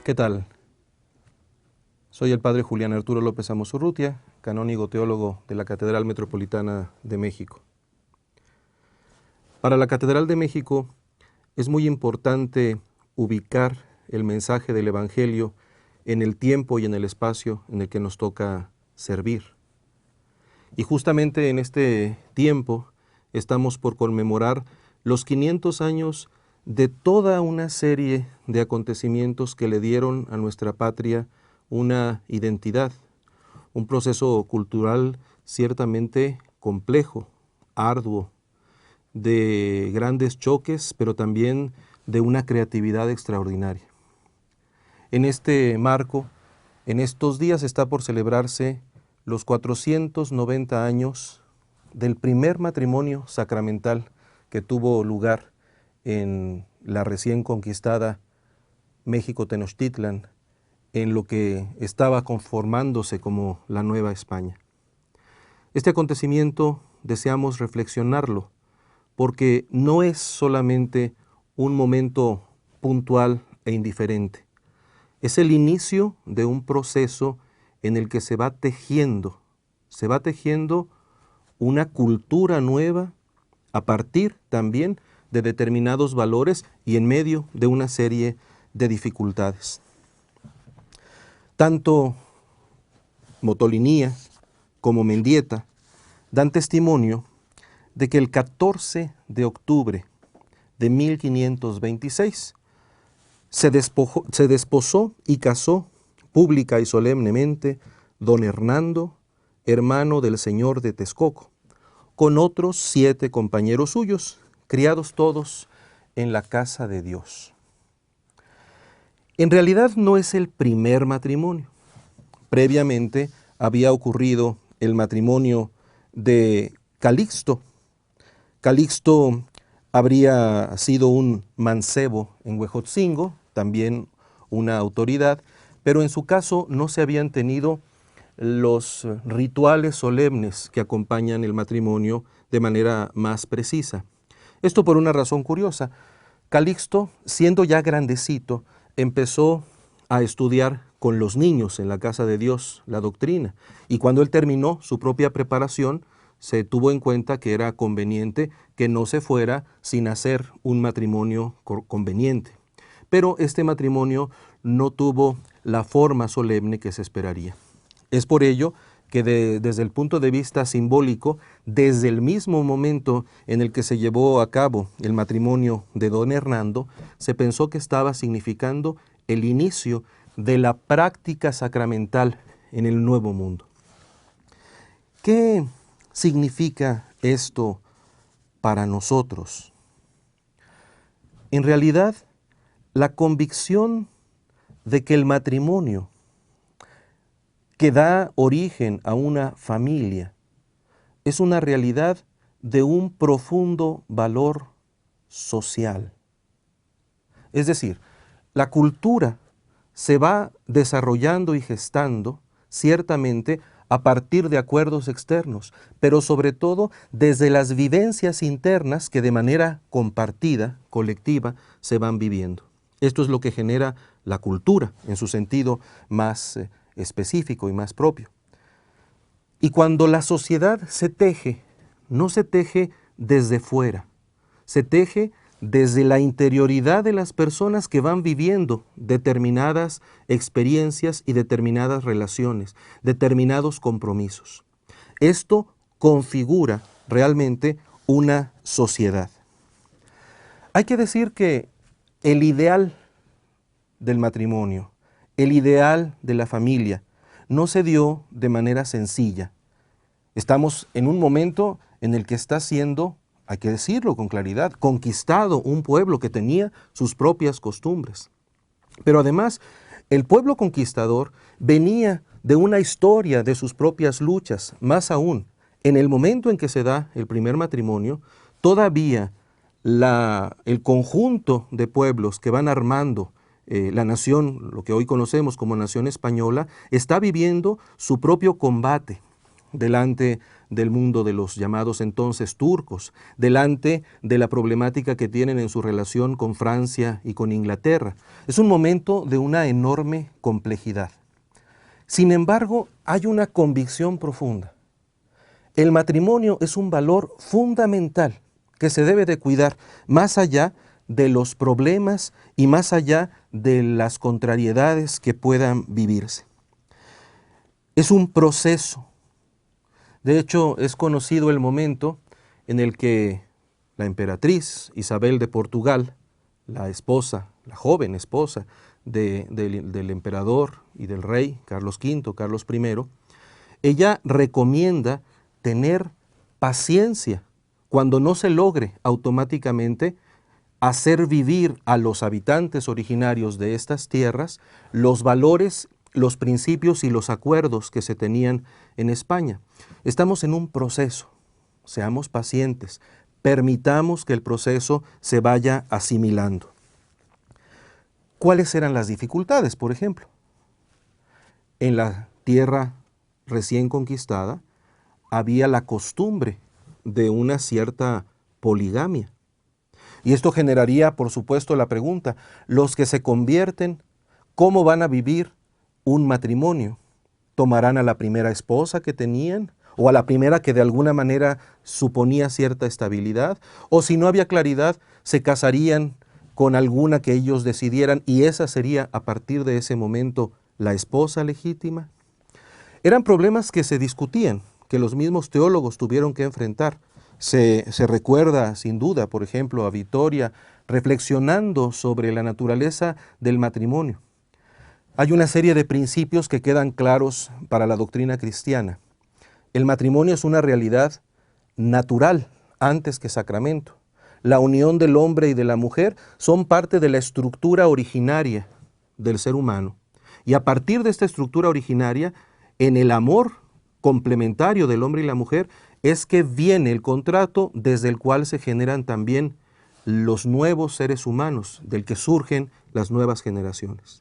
¿Qué tal? Soy el padre Julián Arturo López Amos Urrutia, canónigo teólogo de la Catedral Metropolitana de México. Para la Catedral de México es muy importante ubicar el mensaje del Evangelio en el tiempo y en el espacio en el que nos toca servir. Y justamente en este tiempo estamos por conmemorar los 500 años de toda una serie de acontecimientos que le dieron a nuestra patria una identidad, un proceso cultural ciertamente complejo, arduo, de grandes choques, pero también de una creatividad extraordinaria. En este marco, en estos días está por celebrarse los 490 años del primer matrimonio sacramental que tuvo lugar en la recién conquistada México-Tenochtitlan, en lo que estaba conformándose como la Nueva España. Este acontecimiento deseamos reflexionarlo, porque no es solamente un momento puntual e indiferente. Es el inicio de un proceso en el que se va tejiendo una cultura nueva a partir también de determinados valores y en medio de una serie de dificultades. Tanto Motolinía como Mendieta dan testimonio de que el 14 de octubre de 1526 se desposó y casó pública y solemnemente don Hernando, hermano del señor de Texcoco, con otros 7 compañeros suyos, criados todos en la casa de Dios. En realidad no es el primer matrimonio. Previamente había ocurrido el matrimonio de Calixto. Calixto habría sido un mancebo en Huejotzingo, también una autoridad, pero en su caso no se habían tenido los rituales solemnes que acompañan el matrimonio de manera más precisa. Esto por una razón curiosa. Calixto, siendo ya grandecito, empezó a estudiar con los niños en la casa de Dios la doctrina, y cuando él terminó su propia preparación, se tuvo en cuenta que era conveniente que no se fuera sin hacer un matrimonio conveniente. Pero este matrimonio no tuvo la forma solemne que se esperaría. Es por ello que desde el punto de vista simbólico, desde el mismo momento en el que se llevó a cabo el matrimonio de don Hernando, se pensó que estaba significando el inicio de la práctica sacramental en el Nuevo Mundo. ¿Qué significa esto para nosotros? En realidad, la convicción de que el matrimonio que da origen a una familia es una realidad de un profundo valor social. Es decir, la cultura se va desarrollando y gestando ciertamente a partir de acuerdos externos, pero sobre todo desde las vivencias internas que de manera compartida, colectiva, se van viviendo. Esto es lo que genera la cultura en su sentido más específico y más propio. Y cuando la sociedad se teje, no se teje desde fuera, se teje desde la interioridad de las personas que van viviendo determinadas experiencias y determinadas relaciones, determinados compromisos. Esto configura realmente una sociedad. Hay que decir que el ideal del matrimonio, el ideal de la familia, no se dio de manera sencilla. Estamos en un momento en el que está siendo, hay que decirlo con claridad, conquistado un pueblo que tenía sus propias costumbres. Pero además, el pueblo conquistador venía de una historia de sus propias luchas. Más aún, en el momento en que se da el primer matrimonio, todavía el conjunto de pueblos que van armando la nación, lo que hoy conocemos como nación española, está viviendo su propio combate. delante del mundo de los llamados entonces turcos, delante de la problemática que tienen en su relación con Francia y con Inglaterra. Es un momento de una enorme complejidad. Sin embargo, hay una convicción profunda. El matrimonio es un valor fundamental que se debe de cuidar más allá de los problemas y más allá de las contrariedades que puedan vivirse. Es un proceso. De hecho, es conocido el momento en el que la emperatriz Isabel de Portugal, la esposa, la joven esposa del emperador y del rey Carlos V, Carlos I, ella recomienda tener paciencia cuando no se logre automáticamente hacer vivir a los habitantes originarios de estas tierras los valores, los principios y los acuerdos que se tenían en España. Estamos en un proceso, seamos pacientes, permitamos que el proceso se vaya asimilando. ¿Cuáles eran las dificultades, por ejemplo? En la tierra recién conquistada había la costumbre de una cierta poligamia. Y esto generaría, por supuesto, la pregunta, los que se convierten, ¿cómo van a vivir un matrimonio? ¿Tomarán a la primera esposa que tenían? ¿O a la primera que de alguna manera suponía cierta estabilidad? ¿O si no había claridad, se casarían con alguna que ellos decidieran y esa sería a partir de ese momento la esposa legítima? Eran problemas que se discutían, que los mismos teólogos tuvieron que enfrentar. Se recuerda sin duda, por ejemplo, a Vitoria reflexionando sobre la naturaleza del matrimonio. Hay una serie de principios que quedan claros para la doctrina cristiana. El matrimonio es una realidad natural antes que sacramento. La unión del hombre y de la mujer son parte de la estructura originaria del ser humano. Y a partir de esta estructura originaria, en el amor complementario del hombre y la mujer, es que viene el contrato desde el cual se generan también los nuevos seres humanos, del que surgen las nuevas generaciones.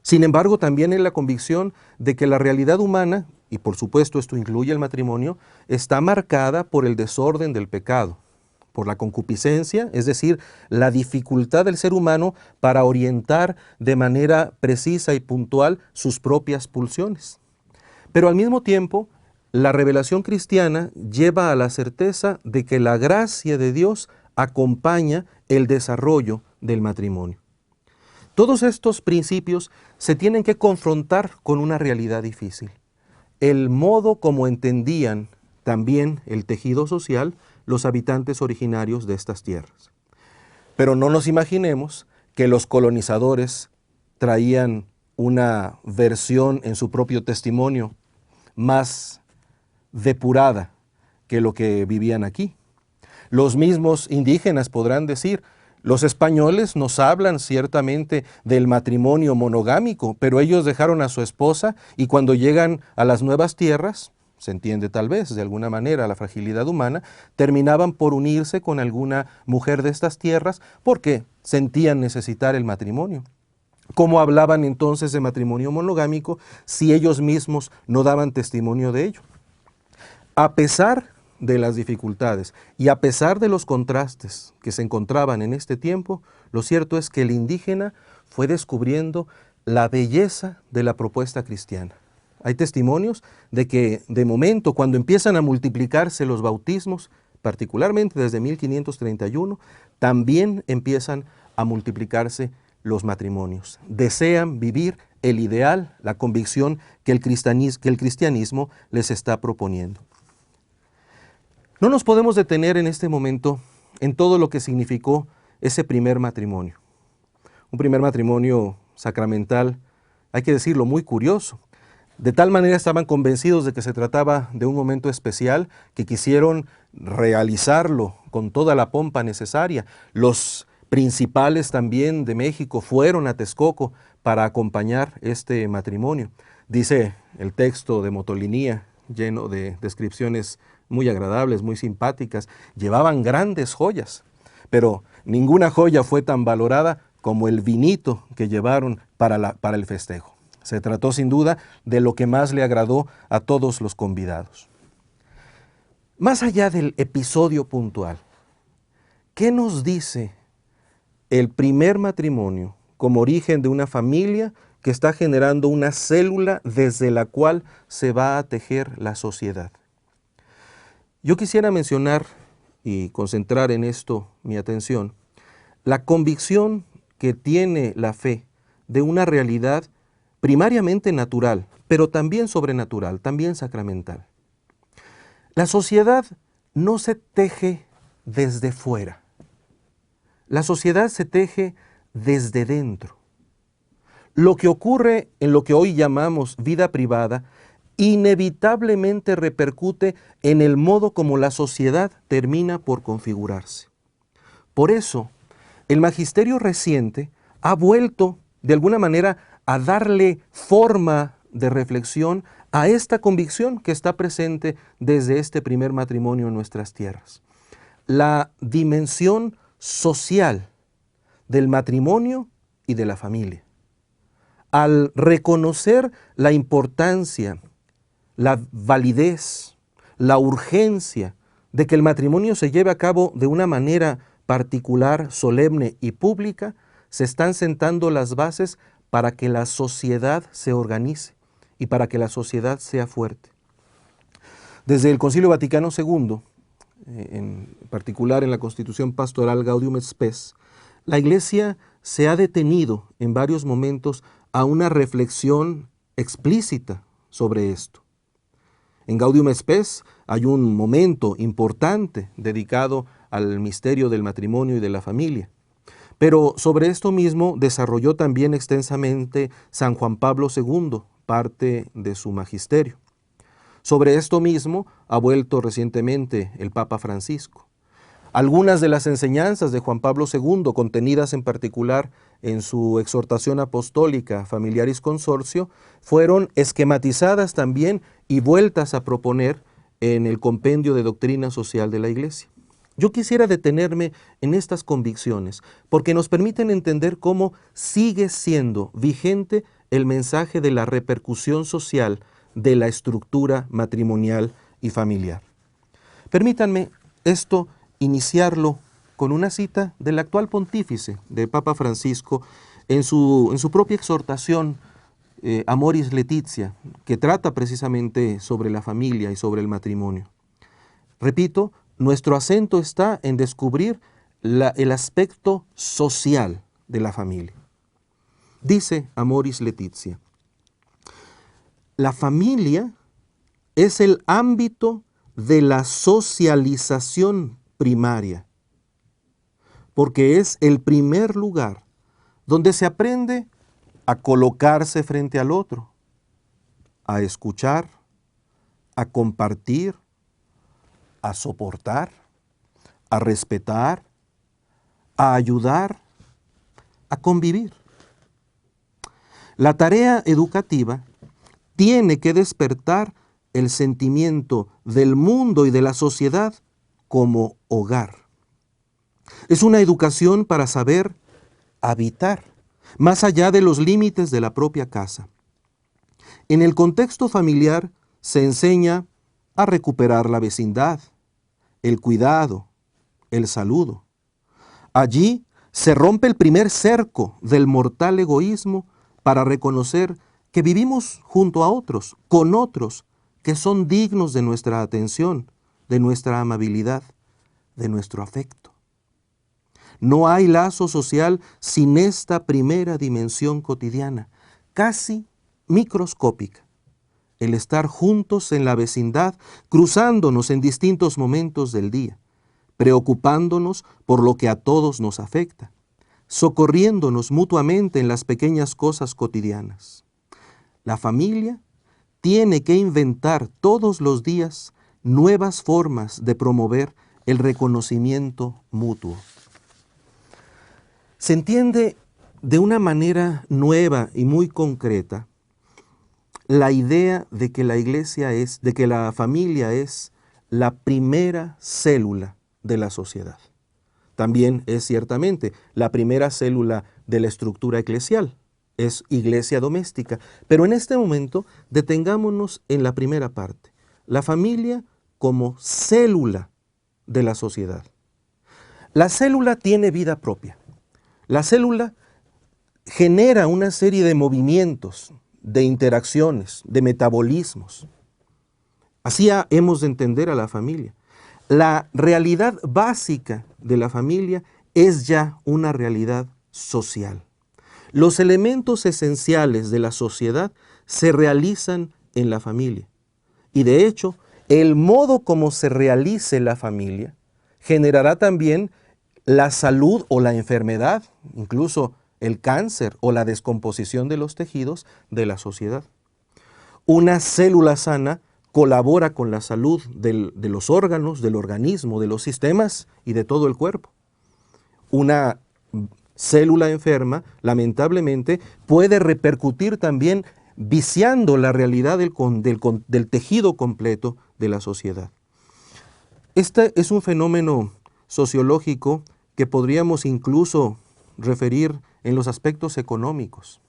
Sin embargo, también en la convicción de que la realidad humana, y por supuesto esto incluye el matrimonio, está marcada por el desorden del pecado, por la concupiscencia, es decir, la dificultad del ser humano para orientar de manera precisa y puntual sus propias pulsiones. Pero al mismo tiempo, la revelación cristiana lleva a la certeza de que la gracia de Dios acompaña el desarrollo del matrimonio. Todos estos principios se tienen que confrontar con una realidad difícil. El modo como entendían también el tejido social los habitantes originarios de estas tierras. Pero no nos imaginemos que los colonizadores traían una versión en su propio testimonio más depurada que lo que vivían aquí. Los mismos indígenas podrán decir, los españoles nos hablan ciertamente del matrimonio monogámico, pero ellos dejaron a su esposa y cuando llegan a las nuevas tierras, se entiende tal vez de alguna manera la fragilidad humana, terminaban por unirse con alguna mujer de estas tierras porque sentían necesitar el matrimonio. ¿Cómo hablaban entonces de matrimonio monogámico si ellos mismos no daban testimonio de ello? A pesar de las dificultades y a pesar de los contrastes que se encontraban en este tiempo, lo cierto es que el indígena fue descubriendo la belleza de la propuesta cristiana. Hay testimonios de que de momento, cuando empiezan a multiplicarse los bautismos, particularmente desde 1531, también empiezan a multiplicarse los matrimonios. Desean vivir el ideal, la convicción que el cristianismo les está proponiendo. No nos podemos detener en este momento en todo lo que significó ese primer matrimonio. Un primer matrimonio sacramental, hay que decirlo, muy curioso. De tal manera estaban convencidos de que se trataba de un momento especial que quisieron realizarlo con toda la pompa necesaria. Los principales también de México fueron a Texcoco para acompañar este matrimonio. Dice el texto de Motolinía, lleno de descripciones muy agradables, muy simpáticas. Llevaban grandes joyas, pero ninguna joya fue tan valorada como el vinito que llevaron para el festejo. Se trató sin duda de lo que más le agradó a todos los convidados. Más allá del episodio puntual, ¿qué nos dice el primer matrimonio como origen de una familia que está generando una célula desde la cual se va a tejer la sociedad? Yo quisiera mencionar y concentrar en esto mi atención, la convicción que tiene la fe de una realidad primariamente natural, pero también sobrenatural, también sacramental. La sociedad no se teje desde fuera. La sociedad se teje desde dentro. Lo que ocurre en lo que hoy llamamos vida privada inevitablemente repercute en el modo como la sociedad termina por configurarse. Por eso, el magisterio reciente ha vuelto, de alguna manera, a darle forma de reflexión a esta convicción que está presente desde este primer matrimonio en nuestras tierras. La dimensión social del matrimonio y de la familia. Al reconocer la importancia, la validez, la urgencia de que el matrimonio se lleve a cabo de una manera particular, solemne y pública, se están sentando las bases para que la sociedad se organice y para que la sociedad sea fuerte. Desde el Concilio Vaticano II, en particular en la Constitución Pastoral Gaudium Spes, la Iglesia se ha detenido en varios momentos a una reflexión explícita sobre esto. En Gaudium Spes hay un momento importante dedicado al misterio del matrimonio y de la familia. Pero sobre esto mismo desarrolló también extensamente San Juan Pablo II, parte de su magisterio. Sobre esto mismo ha vuelto recientemente el Papa Francisco. Algunas de las enseñanzas de Juan Pablo II, contenidas en particular en su exhortación apostólica Familiaris Consortio, fueron esquematizadas también y vueltas a proponer en el Compendio de Doctrina Social de la Iglesia. Yo quisiera detenerme en estas convicciones porque nos permiten entender cómo sigue siendo vigente el mensaje de la repercusión social de la estructura matrimonial y familiar. Permítanme esto iniciarlo con una cita del actual pontífice, del Papa Francisco, en su propia exhortación Amoris Laetitia, que trata precisamente sobre la familia y sobre el matrimonio. Repito, nuestro acento está en descubrir el aspecto social de la familia. Dice Amoris Laetitia, la familia es el ámbito de la socialización primaria, porque es el primer lugar donde se aprende a colocarse frente al otro, a escuchar, a compartir, a soportar, a respetar, a ayudar, a convivir. La tarea educativa tiene que despertar el sentimiento del mundo y de la sociedad como hogar. Es una educación para saber habitar, más allá de los límites de la propia casa. En el contexto familiar se enseña a recuperar la vecindad, el cuidado, el saludo. Allí se rompe el primer cerco del mortal egoísmo para reconocer que vivimos junto a otros, con otros, que son dignos de nuestra atención, de nuestra amabilidad, de nuestro afecto. No hay lazo social sin esta primera dimensión cotidiana, casi microscópica. El estar juntos en la vecindad, cruzándonos en distintos momentos del día, preocupándonos por lo que a todos nos afecta, socorriéndonos mutuamente en las pequeñas cosas cotidianas. La familia tiene que inventar todos los días nuevas formas de promover el reconocimiento mutuo. Se entiende de una manera nueva y muy concreta la idea de que la familia es la primera célula de la sociedad. También es ciertamente la primera célula de la estructura eclesial, es iglesia doméstica. Pero en este momento detengámonos en la primera parte, la familia como célula de la sociedad. La célula tiene vida propia. La célula genera una serie de movimientos, de interacciones, de metabolismos. Así hemos de entender a la familia. La realidad básica de la familia es ya una realidad social. Los elementos esenciales de la sociedad se realizan en la familia. Y de hecho, el modo como se realice la familia generará también la salud o la enfermedad, incluso el cáncer o la descomposición de los tejidos de la sociedad. Una célula sana colabora con la salud de los órganos, del organismo, de los sistemas y de todo el cuerpo. Una célula enferma, lamentablemente, puede repercutir también viciando la realidad del tejido completo de la sociedad. Este es un fenómeno sociológico que podríamos incluso referir en los aspectos económicos.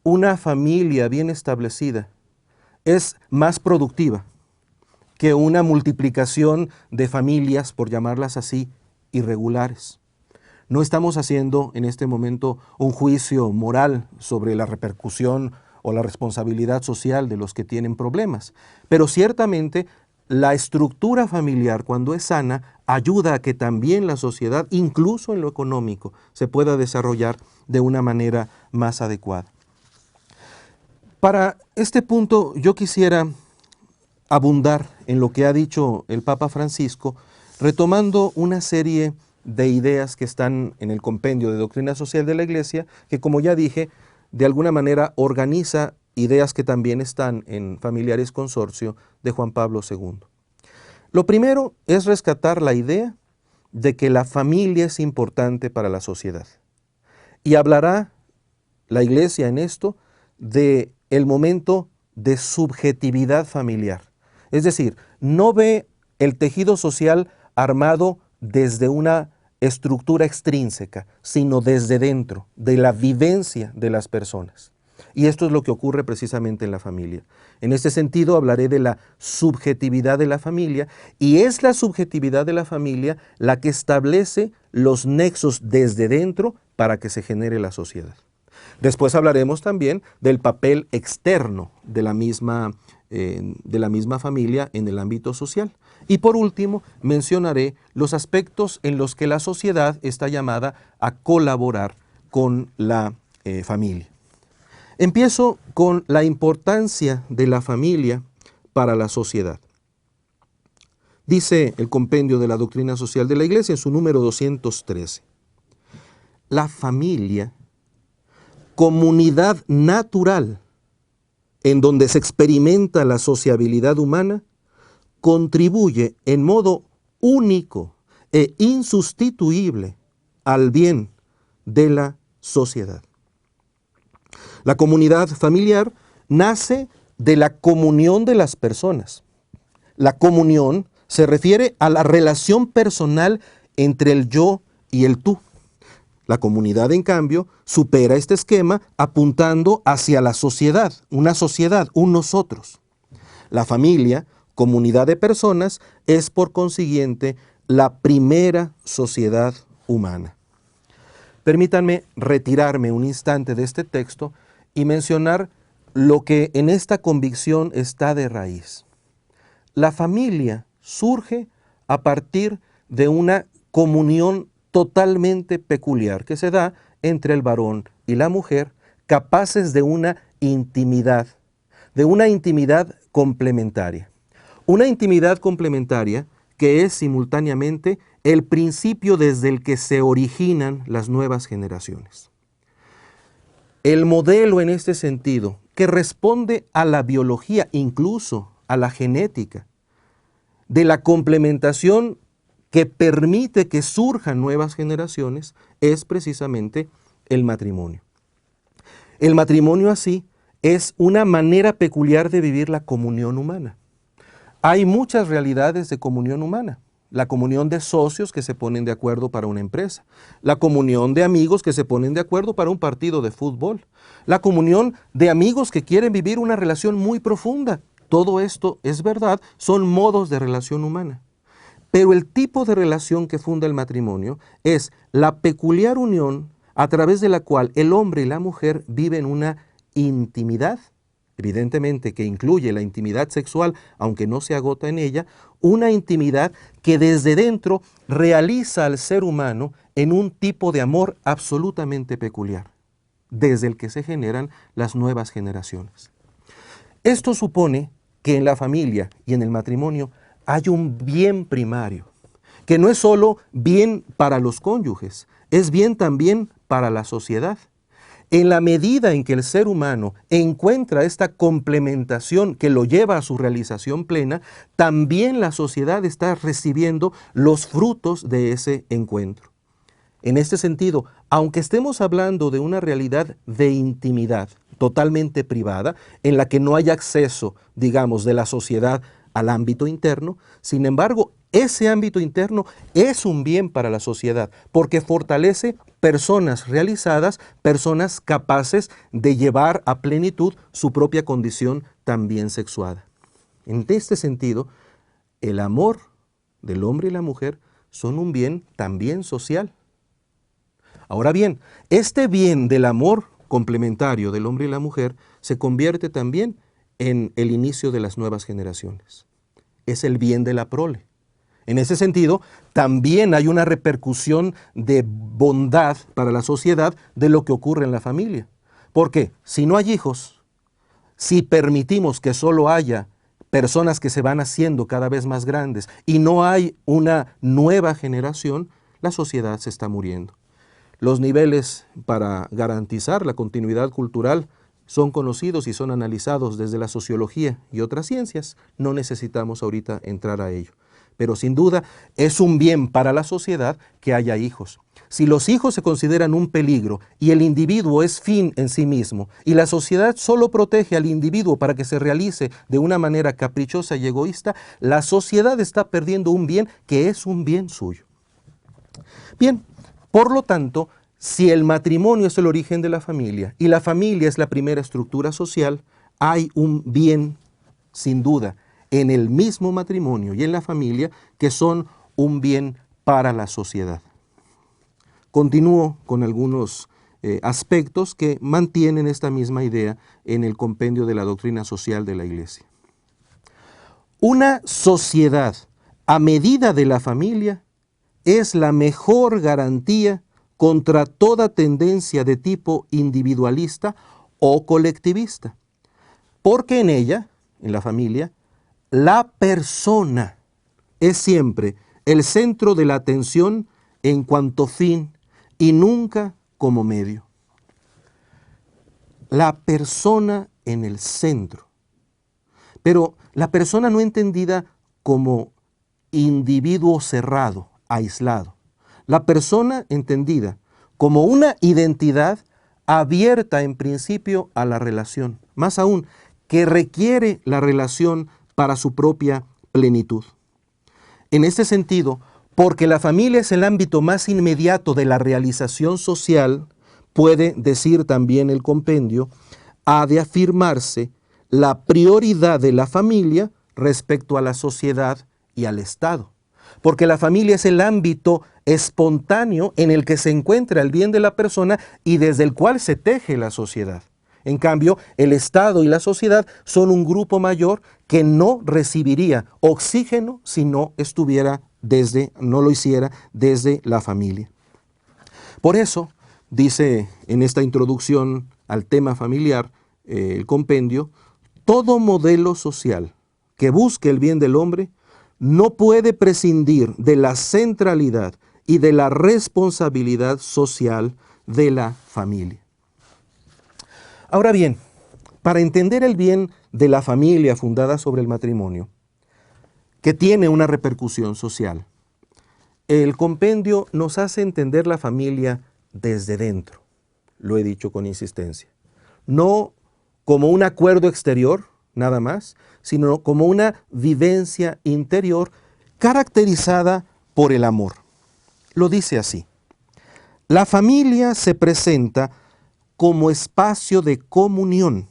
Una familia bien establecida es más productiva que una multiplicación de familias, por llamarlas así, irregulares. No estamos haciendo en este momento un juicio moral sobre la repercusión o la responsabilidad social de los que tienen problemas, pero ciertamente la estructura familiar, cuando es sana, ayuda a que también la sociedad, incluso en lo económico, se pueda desarrollar de una manera más adecuada. Para este punto yo quisiera abundar en lo que ha dicho el Papa Francisco, retomando una serie de ideas que están en el compendio de Doctrina Social de la Iglesia, que como ya dije, de alguna manera organiza ideas que también están en Familiares Consorcio de Juan Pablo II. Lo primero es rescatar la idea de que la familia es importante para la sociedad. Y hablará la Iglesia en esto de el momento de subjetividad familiar. Es decir, no ve el tejido social armado desde una estructura extrínseca, sino desde dentro, de la vivencia de las personas. Y esto es lo que ocurre precisamente en la familia. En este sentido hablaré de la subjetividad de la familia, y es la subjetividad de la familia la que establece los nexos desde dentro para que se genere la sociedad. Después hablaremos también del papel externo de la misma familia en el ámbito social. Y por último, mencionaré los aspectos en los que la sociedad está llamada a colaborar con la familia. Empiezo con la importancia de la familia para la sociedad. Dice el compendio de la Doctrina Social de la Iglesia en su número 213. La familia, comunidad natural en donde se experimenta la sociabilidad humana, contribuye en modo único e insustituible al bien de la sociedad. La comunidad familiar nace de la comunión de las personas. La comunión se refiere a la relación personal entre el yo y el tú. La comunidad, en cambio, supera este esquema apuntando hacia la sociedad, un nosotros. La familia, comunidad de personas, es por consiguiente la primera sociedad humana. Permítanme retirarme un instante de este texto y mencionar lo que en esta convicción está de raíz. La familia surge a partir de una comunión totalmente peculiar que se da entre el varón y la mujer, capaces de una intimidad complementaria. Una intimidad complementaria que es simultáneamente el principio desde el que se originan las nuevas generaciones. El modelo en este sentido, que responde a la biología, incluso a la genética, de la complementación que permite que surjan nuevas generaciones, es precisamente el matrimonio. El matrimonio así es una manera peculiar de vivir la comunión humana. Hay muchas realidades de comunión humana. la comunión de socios que se ponen de acuerdo para una empresa, la comunión de amigos que se ponen de acuerdo para un partido de fútbol, la comunión de amigos que quieren vivir una relación muy profunda. Todo esto es verdad, son modos de relación humana. Pero el tipo de relación que funda el matrimonio es la peculiar unión a través de la cual el hombre y la mujer viven una intimidad, evidentemente que incluye la intimidad sexual, aunque no se agota en ella, una intimidad que desde dentro realiza al ser humano en un tipo de amor absolutamente peculiar, desde el que se generan las nuevas generaciones. Esto supone que en la familia y en el matrimonio hay un bien primario, que no es solo bien para los cónyuges, es bien también para la sociedad. En la medida en que el ser humano encuentra esta complementación que lo lleva a su realización plena, también la sociedad está recibiendo los frutos de ese encuentro. En este sentido, aunque estemos hablando de una realidad de intimidad totalmente privada, en la que no hay acceso, digamos, de la sociedad al ámbito interno, sin embargo, ese ámbito interno es un bien para la sociedad, porque fortalece personas realizadas, personas capaces de llevar a plenitud su propia condición también sexuada. En este sentido, el amor del hombre y la mujer son un bien también social. Ahora bien, este bien del amor complementario del hombre y la mujer se convierte también en el inicio de las nuevas generaciones. Es el bien de la prole. En ese sentido, también hay una repercusión de bondad para la sociedad de lo que ocurre en la familia. Porque si no hay hijos, si permitimos que solo haya personas que se van haciendo cada vez más grandes y no hay una nueva generación, la sociedad se está muriendo. Los niveles para garantizar la continuidad cultural son conocidos y son analizados desde la sociología y otras ciencias. No necesitamos ahorita entrar a ello. Pero sin duda es un bien para la sociedad que haya hijos. Si los hijos se consideran un peligro y el individuo es fin en sí mismo y la sociedad solo protege al individuo para que se realice de una manera caprichosa y egoísta, la sociedad está perdiendo un bien que es un bien suyo. Bien, por lo tanto, si el matrimonio es el origen de la familia y la familia es la primera estructura social, hay un bien, sin duda, en el mismo matrimonio y en la familia que son un bien para la sociedad. Continúo con algunos aspectos que mantienen esta misma idea en el compendio de la doctrina social de la Iglesia. Una sociedad a medida de la familia es la mejor garantía contra toda tendencia de tipo individualista o colectivista, porque en ella, en la familia, la persona es siempre el centro de la atención en cuanto fin y nunca como medio. La persona en el centro. Pero la persona no entendida como individuo cerrado, aislado. La persona entendida como una identidad abierta en principio a la relación. Más aún, que requiere la relación para su propia plenitud. En este sentido, porque la familia es el ámbito más inmediato de la realización social, puede decir también el compendio, ha de afirmarse la prioridad de la familia respecto a la sociedad y al Estado. Porque la familia es el ámbito espontáneo en el que se encuentra el bien de la persona y desde el cual se teje la sociedad. En cambio, el Estado y la sociedad son un grupo mayor que no recibiría oxígeno si no lo hiciera desde la familia. Por eso, dice en esta introducción al tema familiar, el compendio, todo modelo social que busque el bien del hombre no puede prescindir de la centralidad y de la responsabilidad social de la familia. Ahora bien, para entender el bien de la familia fundada sobre el matrimonio, que tiene una repercusión social, el compendio nos hace entender la familia desde dentro, lo he dicho con insistencia, no como un acuerdo exterior, nada más, sino como una vivencia interior caracterizada por el amor. Lo dice así: la familia se presenta como espacio de comunión,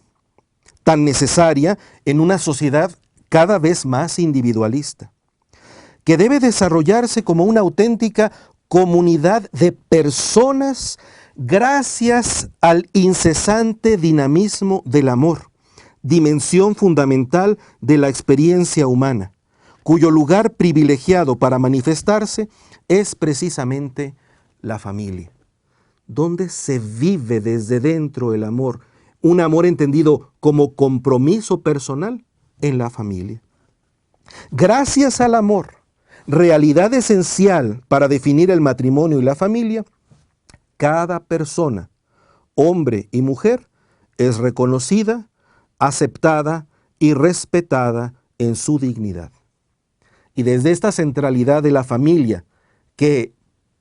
tan necesaria en una sociedad cada vez más individualista, que debe desarrollarse como una auténtica comunidad de personas gracias al incesante dinamismo del amor, dimensión fundamental de la experiencia humana, cuyo lugar privilegiado para manifestarse es precisamente la familia, donde se vive desde dentro el amor, un amor entendido como compromiso personal en la familia. Gracias al amor, realidad esencial para definir el matrimonio y la familia, cada persona, hombre y mujer, es reconocida, aceptada y respetada en su dignidad. Y desde esta centralidad de la familia, que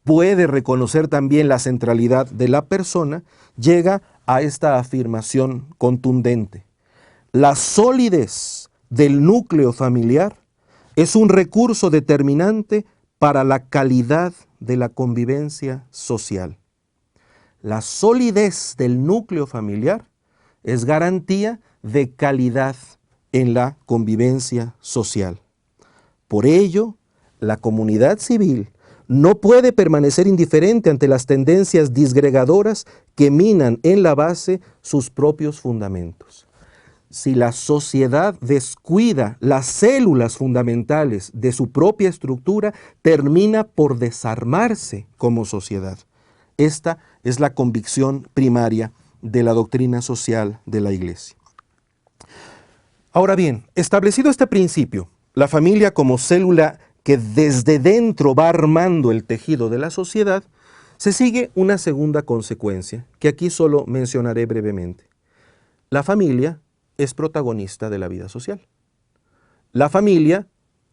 puede reconocer también la centralidad de la persona, llega a esta afirmación contundente: la solidez del núcleo familiar es un recurso determinante para la calidad de la convivencia social. La solidez del núcleo familiar es garantía de calidad en la convivencia social. Por ello, la comunidad civil no puede permanecer indiferente ante las tendencias disgregadoras que minan en la base sus propios fundamentos. Si la sociedad descuida las células fundamentales de su propia estructura, termina por desarmarse como sociedad. Esta es la convicción primaria de la doctrina social de la Iglesia. Ahora bien, establecido este principio, la familia como célula que desde dentro va armando el tejido de la sociedad, se sigue una segunda consecuencia, que aquí solo mencionaré brevemente. La familia es protagonista de la vida social. La familia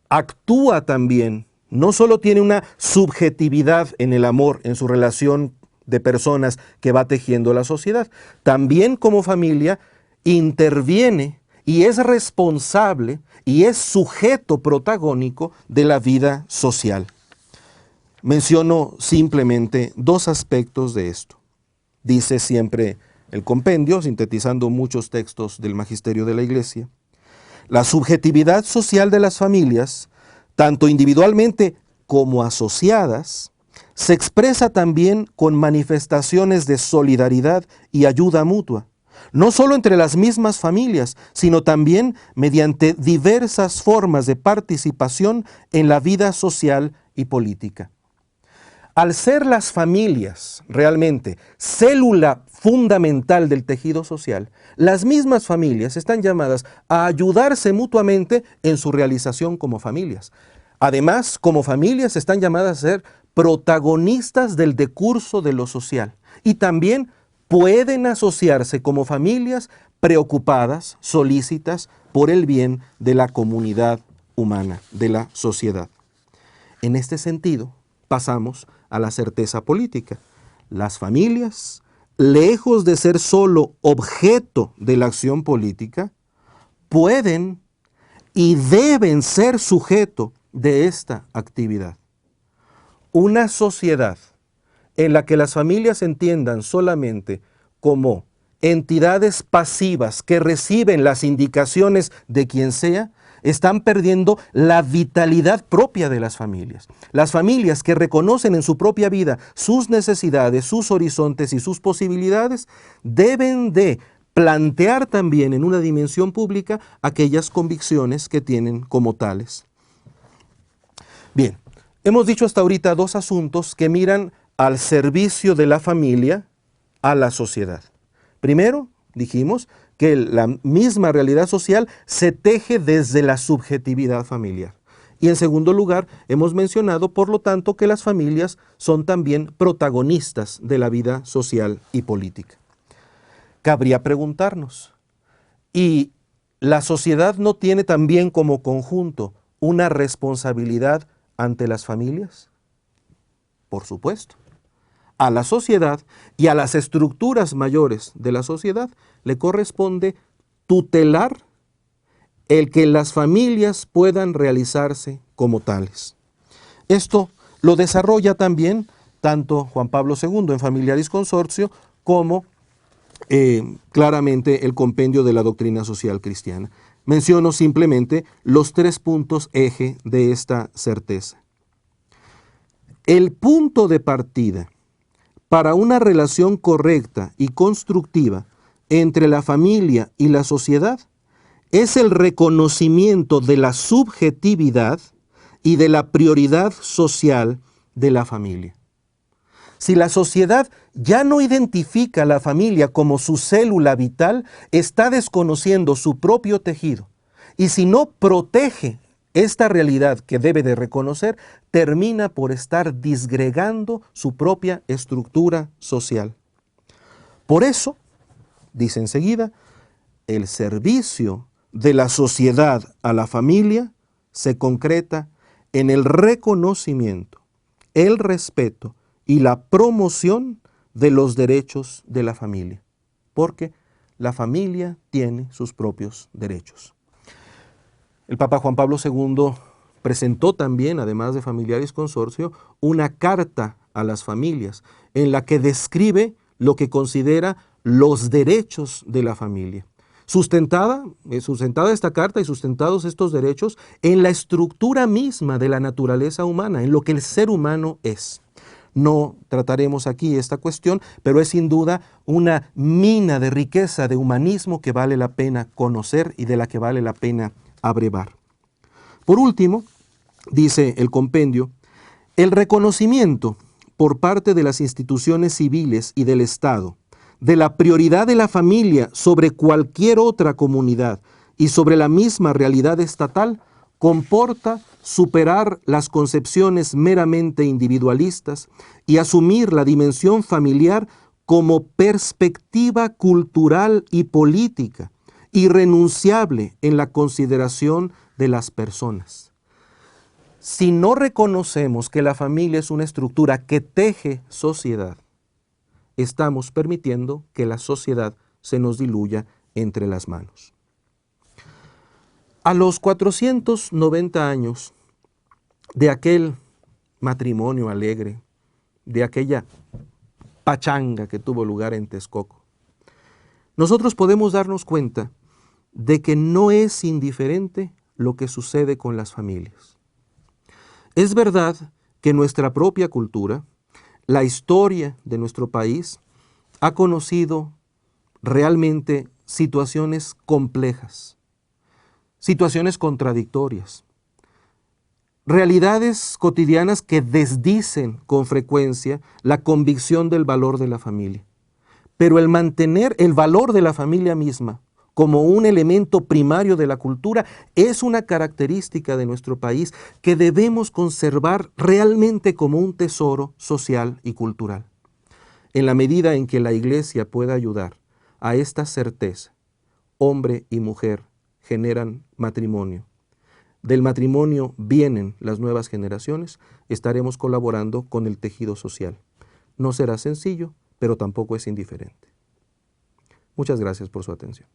actúa también, no solo tiene una subjetividad en el amor, en su relación de personas que va tejiendo la sociedad, también como familia interviene y es responsable y es sujeto protagónico de la vida social. Menciono simplemente dos aspectos de esto. Dice siempre el compendio, sintetizando muchos textos del magisterio de la Iglesia: la subjetividad social de las familias, tanto individualmente como asociadas, se expresa también con manifestaciones de solidaridad y ayuda mutua, no solo entre las mismas familias, sino también mediante diversas formas de participación en la vida social y política. Al ser las familias realmente célula fundamental del tejido social, las mismas familias están llamadas a ayudarse mutuamente en su realización como familias. Además, como familias están llamadas a ser protagonistas del decurso de lo social y también pueden asociarse como familias preocupadas, solícitas por el bien de la comunidad humana, de la sociedad. En este sentido, pasamos a la certeza política. Las familias, lejos de ser solo objeto de la acción política, pueden y deben ser sujeto de esta actividad. Una sociedad en la que las familias se entiendan solamente como entidades pasivas que reciben las indicaciones de quien sea, están perdiendo la vitalidad propia de las familias. Las familias que reconocen en su propia vida sus necesidades, sus horizontes y sus posibilidades, deben de plantear también en una dimensión pública aquellas convicciones que tienen como tales. Bien, hemos dicho hasta ahorita dos asuntos que miran al servicio de la familia a la sociedad. Primero, dijimos que la misma realidad social se teje desde la subjetividad familiar. Y en segundo lugar, hemos mencionado, por lo tanto, que las familias son también protagonistas de la vida social y política. Cabría preguntarnos, ¿y la sociedad no tiene también como conjunto una responsabilidad ante las familias? Por supuesto. A la sociedad y a las estructuras mayores de la sociedad le corresponde tutelar el que las familias puedan realizarse como tales. Esto lo desarrolla también tanto Juan Pablo II en Familiaris Consortio como claramente el compendio de la doctrina social cristiana. Menciono simplemente los 3 puntos eje de esta certeza. El punto de partida para una relación correcta y constructiva entre la familia y la sociedad es el reconocimiento de la subjetividad y de la prioridad social de la familia. Si la sociedad ya no identifica a la familia como su célula vital, está desconociendo su propio tejido. Y si no protege esta realidad que debe de reconocer, termina por estar disgregando su propia estructura social. Por eso, dice enseguida, el servicio de la sociedad a la familia se concreta en el reconocimiento, el respeto y la promoción de los derechos de la familia, porque la familia tiene sus propios derechos. El Papa Juan Pablo II presentó también, además de Familiaris Consortio, una carta a las familias en la que describe lo que considera los derechos de la familia. Sustentada esta carta y sustentados estos derechos en la estructura misma de la naturaleza humana, en lo que el ser humano es. No trataremos aquí esta cuestión, pero es sin duda una mina de riqueza de humanismo que vale la pena conocer y de la que vale la pena abrevar. Por último, dice el compendio, el reconocimiento por parte de las instituciones civiles y del Estado de la prioridad de la familia sobre cualquier otra comunidad y sobre la misma realidad estatal comporta superar las concepciones meramente individualistas y asumir la dimensión familiar como perspectiva cultural y política, irrenunciable en la consideración de las personas. Si no reconocemos que la familia es una estructura que teje sociedad, estamos permitiendo que la sociedad se nos diluya entre las manos. A los 490 años de aquel matrimonio alegre, de aquella pachanga que tuvo lugar en Texcoco, nosotros podemos darnos cuenta de que no es indiferente lo que sucede con las familias. Es verdad que nuestra propia cultura, la historia de nuestro país, ha conocido realmente situaciones complejas, situaciones contradictorias, realidades cotidianas que desdicen con frecuencia la convicción del valor de la familia. Pero el mantener el valor de la familia misma como un elemento primario de la cultura es una característica de nuestro país que debemos conservar realmente como un tesoro social y cultural. En la medida en que la Iglesia pueda ayudar a esta certeza, hombre y mujer generan matrimonio. Del matrimonio vienen las nuevas generaciones, estaremos colaborando con el tejido social. No será sencillo, pero tampoco es indiferente. Muchas gracias por su atención.